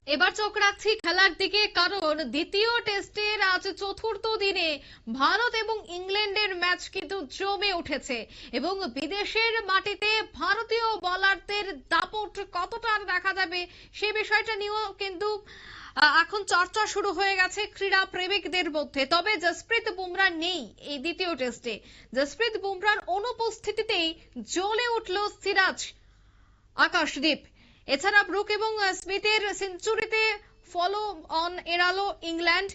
এবার চোখ রাখছি খেলার দিকে, কারণ দ্বিতীয় টেস্টের আজ চতুর্থ দিনে ভারত এবং ইংল্যান্ডের ম্যাচ কিন্তু জমে উঠেছে এবং বিদেশের মাটিতে ভারতীয় বোলারদের দাপট কতটা দেখা যাবে সে বিষয়টা নিয়েও কিন্তু এখন চর্চা শুরু হয়ে গেছে ক্রীড়া প্রেমিকদের মধ্যে। তবে জসপ্রীত বুমরা নেই এই দ্বিতীয় টেস্টে। জসপ্রীত বুমরার অনুপস্থিতিতেই জ্বলে উঠল সিরাজ, আকাশদীপ। এছাড়া ব্রুক এবং স্মিথের সেঞ্চুরিতে ফলো অন এড়ালো ইংল্যান্ড।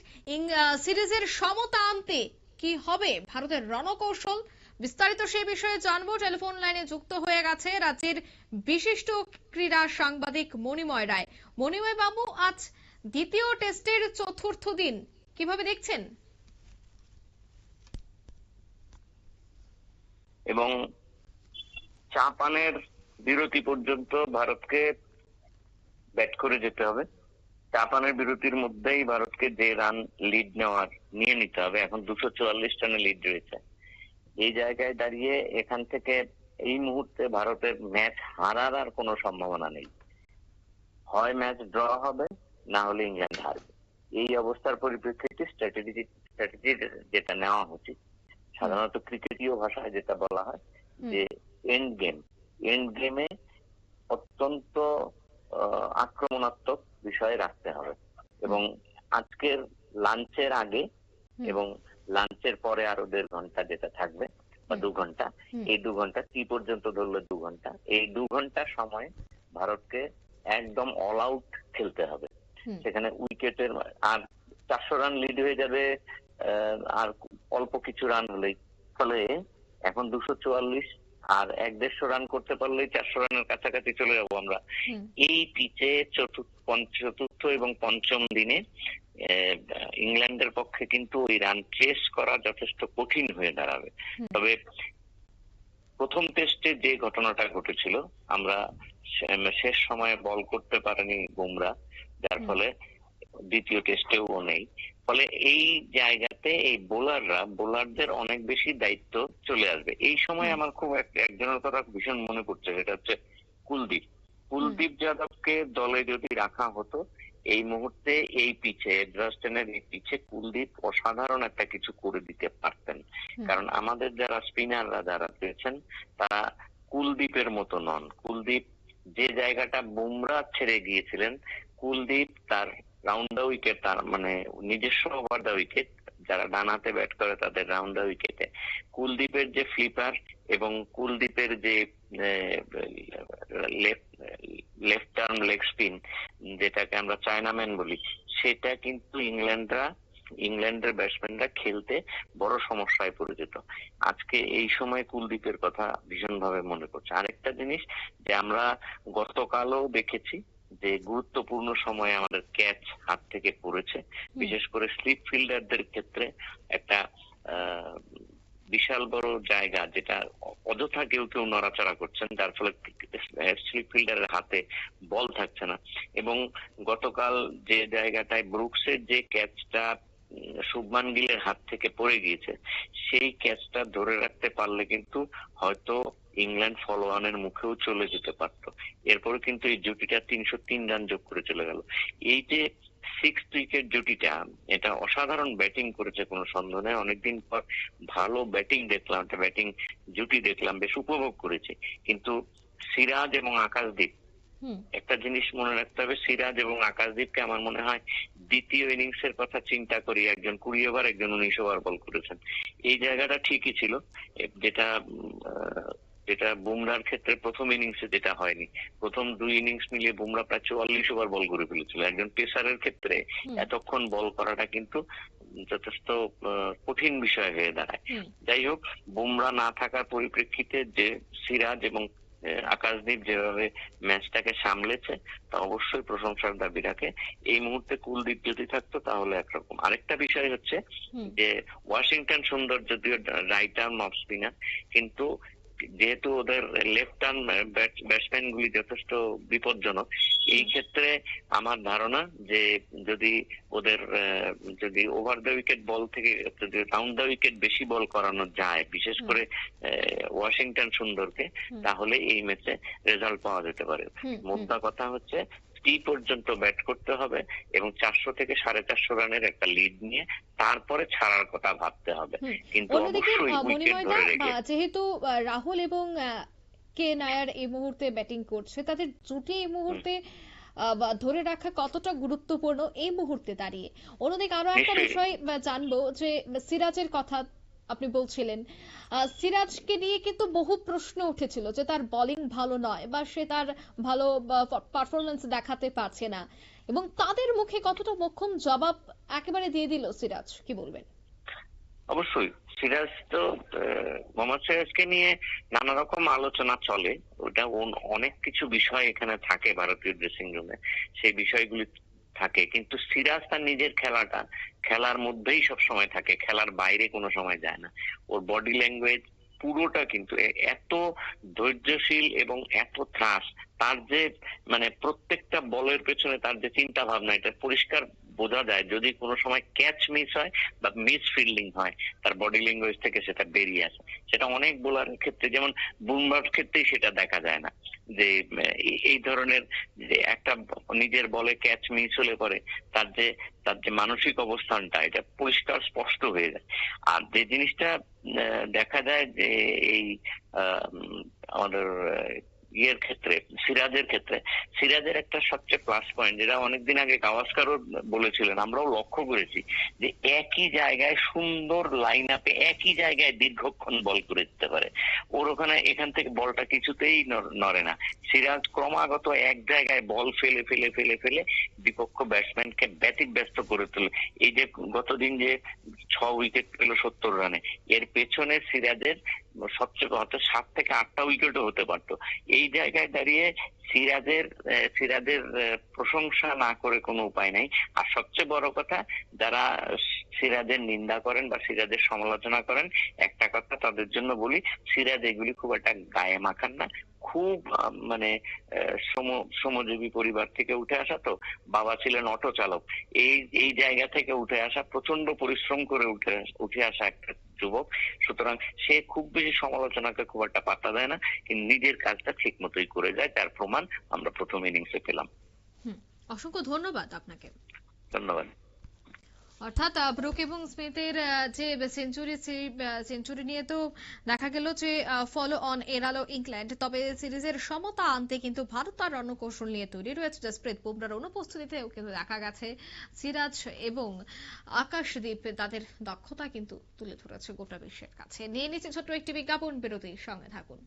সিরিজের সমতা আনতে কি হবে ভারতের রণকৌশল? বিস্তারিত সে বিষয়ে জানবো। টেলিফোন লাইনে যুক্ত হয়ে গেছে রাজ্যের বিশিষ্ট ক্রীড়া সাংবাদিক মণিময় রায়। মণিময় বাবু, আজ দ্বিতীয় টেস্টের চতুর্থ দিন, কিভাবে দেখছেন? এবং জাপানের বিরতি পর্যন্ত ভারতকে ব্যাট করে যেতে হবে। জাপানের বিরতির মধ্যেই ভারতকে যে রান লিড নিয়ে নিতে হবে। এখন 244 রানে লিড রয়েছে। এই জায়গায় দাঁড়িয়ে এখান থেকে এই মুহূর্তে ভারতের ম্যাচ হারার আর কোনো সম্ভাবনা নেই। হয় ম্যাচ ড্র হবে, না হলে ইংল্যান্ড হারবে। এই অবস্থার পরিপ্রেক্ষিতে স্ট্র্যাটেজি যেটা নেওয়া উচিত, সাধারণত ক্রিকেটীয় ভাষায় যেটা বলা হয় যে এন্ড গেমে অত্যন্ত আক্রমণাত্মক বিষয় রাখতে হবে। এবং আজকের লাঞ্চের আগে এবং লাঞ্চের পরে আরো 1.5 ঘন্টা যেটা থাকবে বা 2 ঘন্টা, এই 2 ঘন্টা কি পর্যন্ত ধরলো 2 ঘন্টা, এই 2 ঘন্টার সময় ভারতকে একদম অল আউট খেলতে হবে। সেখানে উইকেটের আর 400 রান লিড হয়ে যাবে, আর অল্প কিছু রান হলেই। ফলে এখন 244 আর 150 রান করতে পারলেই 400 রানের কাছাকাছি চলে যাবো আমরা। এই পিচে চতুর্থ এবং পঞ্চম দিনে ইংল্যান্ডের পক্ষে কিন্তু ওই রান চেস করা যথেষ্ট কঠিন হয়ে দাঁড়াবে। তবে প্রথম টেস্টে যে ঘটনাটা ঘটেছিল, আমরা শেষ সময়ে বল করতে পারেনি বুমরা, যার ফলে দ্বিতীয় টেস্টেও ও নেই। ফলে এই জায়গাতে এই বোলারদের অনেক বেশি দায়িত্ব চলে আসবে। এই সময় আমার খুব একজনের কথা ভীষণ মনে পড়ছে, সেটা হচ্ছে কুলদীপ যাদবকে দলে যদি রাখা হতো এই মুহূর্তে এই পিচে, এডজাস্টনের এই পিচে কুলদীপ অসাধারণ একটা কিছু করে দিতে পারতেন। কারণ আমাদের যারা স্পিনাররা যারা পেয়েছেন তারা কুলদীপের মতো নন। কুলদীপ যে জায়গাটা বুমরা ছেড়ে গিয়েছিলেন, কুলদীপ তার রাউন্ড দ্য উইকেট, তার মানে নিজস্ব ওভার দ্য উইকেট, যারা ডান হাতে ব্যাট করে তাদের রাউন্ড দ্য উইকেটে কুলদীপের যে ফ্লিপার এবং কুলদীপের যে লেফট আর্ম লেগ স্পিন, যেটাকে আমরা চায়নাম্যান বলি, সেটা কিন্তু ইংল্যান্ডের ব্যাটসম্যানরা খেলতে বড় সমস্যায় পড়ে যেত। আজকে এই সময় কুলদীপের কথা ভীষণ ভাবে মনে পড়ছে। আরেকটা জিনিস যে আমরা গতকালও দেখেছি যে গুরুত্বপূর্ণ সময়ে আমাদের ক্যাচ হাত থেকে পড়েছে, বিশেষ করে স্লিপ ফিল্ডারদের ক্ষেত্রে একটা বিশাল বড় জায়গা যেটা অযথা কেউ নড়াচড়া করছেন, যার ফলে স্লিপ ফিল্ডারের হাতে বল থাকছে না। এবং গতকাল যে জায়গাটায় ব্রুকসের যে ক্যাচটা শুভমান গিলের হাত থেকে পড়ে গিয়েছে, সেই ক্যাচটা ধরে রাখতে পারলে কিন্তু হয়তো ইংল্যান্ড ফলো অনের মুখেও চলে যেতে পারত। এরপরে কিন্তু এই জুটিটা 303 রান যোগ করে চলে গেল। এই যে 6 উইকেট জুটিটা, এটা অসাধারণ ব্যাটিং করেছে, কোনো সন্দেহ নেই। অনেকদিন পর ভালো ব্যাটিং দেখলাম, একটা ব্যাটিং জুটি দেখলাম, বেশ উপভোগ করেছে। কিন্তু সিরাজ এবং আকাশদীপ, একটা জিনিস মনে রাখতে হবে, সিরাজ এবং আকাশদীপকে আমার মনে হয় দ্বিতীয় ইনিংস এর কথা চিন্তা করি, একজন 20 ওভার একজন 19 ওভার বল করেছেন। এই জায়গাটা ঠিকই ছিল, যেটা বুমরার ক্ষেত্রে প্রথম ইনিংসে যেটা হয়নি। প্রথম 2 ইনিংস মিলিয়ে বুমরা প্রায় 44 ওভার বল করে ফেলেছিল। একজন পেসারের ক্ষেত্রে এতক্ষণ বল করাটা কিন্তু যথেষ্ট কঠিন বিষয় হয়ে দাঁড়ায়। যাই হোক, বুমরা না থাকার পরিপ্রেক্ষিতে যে সিরাজ এবং আকাশদীপ যেভাবে ম্যাচটাকে সামলেছে তা অবশ্যই প্রশংসার দাবি রাখে। এই মুহূর্তে কুলদীপ যদি থাকতো তাহলে একরকম। আরেকটা বিষয় হচ্ছে যে ওয়াশিংটন সুন্দর যদিও রাইট আর্ম অফ স্পিনার, কিন্তু যেহেতু ওদের লেফট আর্ম ব্যাটসম্যান গুলি যথেষ্ট বিপজ্জনক, এই ক্ষেত্রে আমার ধারণা যে যদি ওভার দ্য উইকেট বল থেকে যদি রাউন্ড দ্য উইকেট বেশি বল করানো যায়, বিশেষ করে ওয়াশিংটন সুন্দরকে, তাহলে এই ম্যাচে রেজাল্ট পাওয়া যেতে পারে। মোদ্দা কথা হচ্ছে টি পর্যন্ত ব্যাট করতে হবে এবং 400 থেকে 450 রানের একটা লিড নিয়ে তারপরে ছাড়ার কথা ভাবতে হবে, কিন্তু অন্যদিকে অবশ্যই উইকেট মনিময়দা, ধরে রেখে। যেহেতু রাহুল এবং কে নায়ার এই মুহূর্তে ব্যাটিং করছে, তাদের জুটি এই হুম, মুহূর্তে ধরে রাখা কতটা গুরুত্বপূর্ণ এই মুহূর্তে দাঁড়িয়ে? অন্যদিকে আরো একটা নিশ্চয়ই। বিষয় জানবো, যে সিরাজের কথা আপনি বলছিলেন, সিরাজকে নিয়ে কিন্তু বহু প্রশ্ন উঠেছিল যে তার বোলিং ভালো নয়, বা সে তার ভালো পারফরমেন্স দেখাতে পারছে না, এবং তাদের মুখে কতটা মোক্ষম জবাব একেবারে দিয়ে দিল সিরাজ, কি বলবেন? অবশ্যই সিরাজ তো মোহাম্মদ সিরাজকে নিয়ে নানা রকম আলোচনা চলে। ওটা অনেক কিছু বিষয় এখানে থাকে ভারতীয় ড্রেসিং রুমে, সেই বিষয়গুলি থাকে, কিন্তু সিরাজ তার নিজের খেলার মধ্যেই সব সময় থাকে, খেলার বাইরে কোনো সময় যায় না। ওর বডি ল্যাঙ্গুয়েজ পুরোটা কিন্তু এত ধৈর্যশীল এবং এত ত্রাস, তার যে মানে প্রত্যেকটা বলের পেছনে তার যে চিন্তা ভাবনা, এটা পরিষ্কার বোঝা যায়। যদি কোনো সময় ক্যাচ মিস হয় বা মিস ফিল্ডিং হয়, তার বডি ল্যাঙ্গুয়েজ থেকে সেটা বেরিয়ে আসে। সেটা অনেক বোলারের ক্ষেত্রে, যেমন বুমরার ক্ষেত্রেই সেটা দেখা যায় না, যে এই ধরনের যে একটা নিজের বলে ক্যাচ মিস হলে পরে তার যে মানসিক অবস্থানটা, এটা পরিষ্কার স্পষ্ট হয়ে যায়। আর যে জিনিসটা দেখা যায় যে এই আমাদের ইয়ের ক্ষেত্রে, সিরাজের একটা সবচেয়ে প্লাস পয়েন্ট, যেটা অনেকদিন আগে গাভাস্কারও বলেছিলেন, আমরাও লক্ষ্য করেছি, যে একই জায়গায় সুন্দর লাইন আপে একই জায়গায় দীর্ঘক্ষণ বল করে দিতে পারে। ওর ওখানে এখান থেকে বলটা কিছুতেই নড়ে না। সিরাজ ক্রমাগত এক জায়গায় বল ফেলে ফেলে ফেলে ফেলে বিপক্ষ ব্যাটসম্যানকে ব্যতিব্যস্ত করে তোলে। এই যে গতদিন যে 6 উইকেট পেল 70 রানে, এর পেছনে সিরাজের সবচেয়ে হয়তো 7 থেকে 8টা উইকেটও হতে পারতো। এই জায়গায় দাঁড়িয়ে সিরাজের প্রশংসা না করে কোনো উপায় নাই। আর সবচেয়ে বড় কথা, যারা সিরাজের নিন্দা করেন বা সিরাজের সমালোচনা করেন, একটা কথা তাদের জন্য বলি, সিরাজ এগুলি খুব একটা গায়ে মাখান না। খুব মানে শ্রমজীবী পরিবার থেকে উঠে আসা, তো বাবা ছিলেন অটো চালক। এই জায়গা থেকে উঠে আসা, প্রচন্ড পরিশ্রম করে উঠে আসা একটা যুবক। সুতরাং সে খুব বেশি সমালোচনাকে খুব একটা পাত্তা দেয় না, কিন্তু নিজের কাজটা ঠিক মতোই করে যায়, তার প্রমাণ আমরা প্রথম ইনিংসে পেলাম। অসংখ্য ধন্যবাদ আপনাকে। ধন্যবাদ। অর্থাৎ ব্রুক এবং স্মিথের যে সেঞ্চুরি, সেই সেঞ্চুরি নিয়ে তো দেখা গেল যে ফলো অন এড়ালো ইংল্যান্ড, তবে সিরিজের সমতা আনতে কিন্তু ভারত তার রণকৌশল নিয়ে তৈরি রয়েছে। জসপ্রীত বুমরার অনুপস্থিতিতেও কিন্তু দেখা গেছে সিরাজ এবং আকাশদীপ তাদের দক্ষতা কিন্তু তুলে ধরেছে গোটা বিশ্বের কাছে। নিয়ে নিচ্ছে ছোট্ট একটি বিজ্ঞাপন বিরতির, সঙ্গে থাকুন।